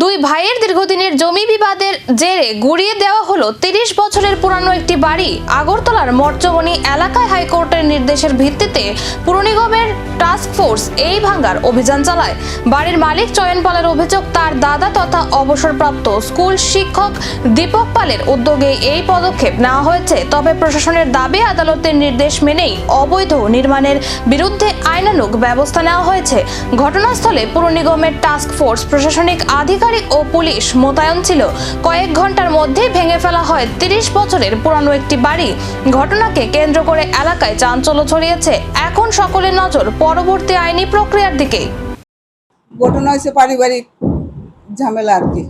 দুই ভাইয়ের দীর্ঘদিনের জমি বিবাদের জেরে গুড়িয়ে দেওয়া হলো ৩০ বছরের পুরানো একটি বাড়ি। আগরতলার মর্চবনী এলাকায় হাইকোর্টের নির্দেশের ভিত্তিতে পুর নিগমের টাস্ক ফোর্স এই ভাঙার অভিযান চালায়। বাড়ির মালিক চয়ন পালের অভিযোগ, তার দাদা তথা অবসরপ্রাপ্ত স্কুল শিক্ষক দীপক পালের উদ্যোগে এই পদক্ষেপ নেওয়া হয়েছে। তবে প্রশাসনের দাবি, আদালতের নির্দেশ মেনেই অবৈধ নির্মাণের বিরুদ্ধে আইনানুগ ব্যবস্থা নেওয়া হয়েছে। ঘটনাস্থলে পুর নিগমের টাস্ক ফোর্স, প্রশাসনিক আধিকারিক ও পুলিশ মোতায়েন ছিল। কয়েক ঘন্টার মধ্যেই ভেঙে ফেলা হয় ৩০ বছরের পুরানো একটি বাড়ি। ঘটনাকে কেন্দ্র করে এলাকায় চাঞ্চল্য ছড়িয়েছে। এখন সকলের নজর পরবর্তী আইনি প্রক্রিয়ার দিকে। ঘটনা হয়েছে পারিবারিক ঝামেলা আর কি,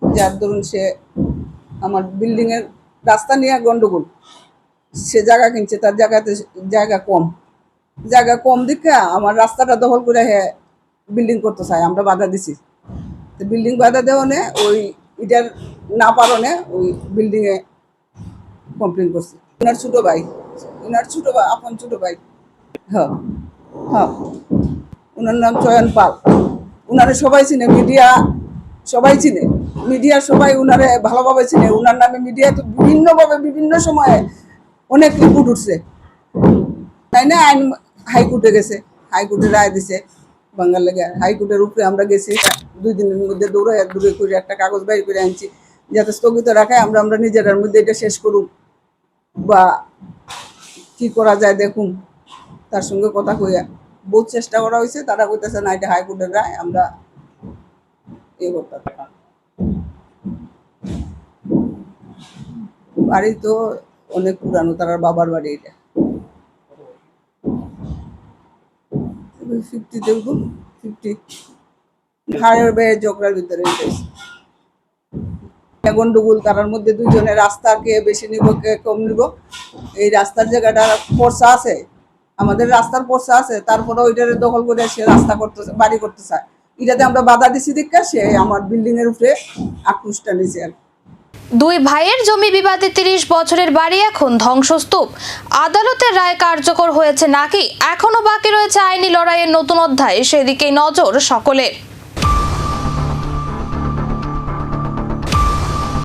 যার দরুন সে আমার বিল্ডিং এর রাস্তা নিয়ে গন্ডগোল। সে জায়গা কিনছে, তার জায়গাতে জায়গা কম দিকে আমার রাস্তাটা দখল করে বিল্ডিং করতে চায়। আমরা বাধা দিছি, তো বিল্ডিং বাধা দেওয়ানে ওই এটার না পারনে ওই বিল্ডিং এ কমপ্লেন করছে। ওনার ছোট ভাই আপন ছোট ভাই, হ্যাঁ হ্যাঁ, ওনার নাম চয়ন পাল। উনারে সবাই চিনে, মিডিয়া সবাই চিনে, মিডিয়া সবাই উনারে ভালোভাবে চিনে। উনার নামে মিডিয়া তো বিভিন্নভাবে বিভিন্ন সময়ে অনেক রিপোর্ট উঠছে, তাই না? আইন হাইকোর্টে গেছে, হাইকোর্টে রায় দিছে বাঙ্গাল লেগে। হাইকোর্টের উপরে আমরা গেছি, 2 দিনের মধ্যে দৌড়ে করে একটা কাগজ বাইর করে আনছি, যাতে স্থগিত রাখায় আমরা নিজেরার মধ্যে এটা শেষ করুন বা কি করা যায় দেখুন। তার সঙ্গে কথা কইয়া বহুত চেষ্টা করা হয়েছে, তারা কইতেছে না এটা হাইকোর্টের রায়, আমরা এ করতে। বাড়ি তো অনেক পুরানো, তার বাবার বাড়ি। এটা 50 জগড়ার ভিতরে গন্ডগোল। তার মধ্যে দুজনের রাস্তা, কে বেশি নিব কে কম নিব। এই রাস্তার জায়গাটা পর্চা আছে, আমাদের রাস্তার পর্চা আছে, তারপরে ওইটার দখল করে সে রাস্তা করতে, বাড়ি করতে চায়। এটাতে আমরা বাধা দিছি দেখা সে আমার বিল্ডিং এর উপরে আক্রোশটা নিছে। দুই ভাইয়ের জমি বিবাদে ৩০ বছরের বাড়ি এখন ধ্বংসস্তূপ। আদালতের রায় কার্যকর হয়েছে নাকি এখনো বাকি রয়েছে আইনি লড়াইয়ের নতুন অধ্যায়, সেদিকেই নজর সকলের।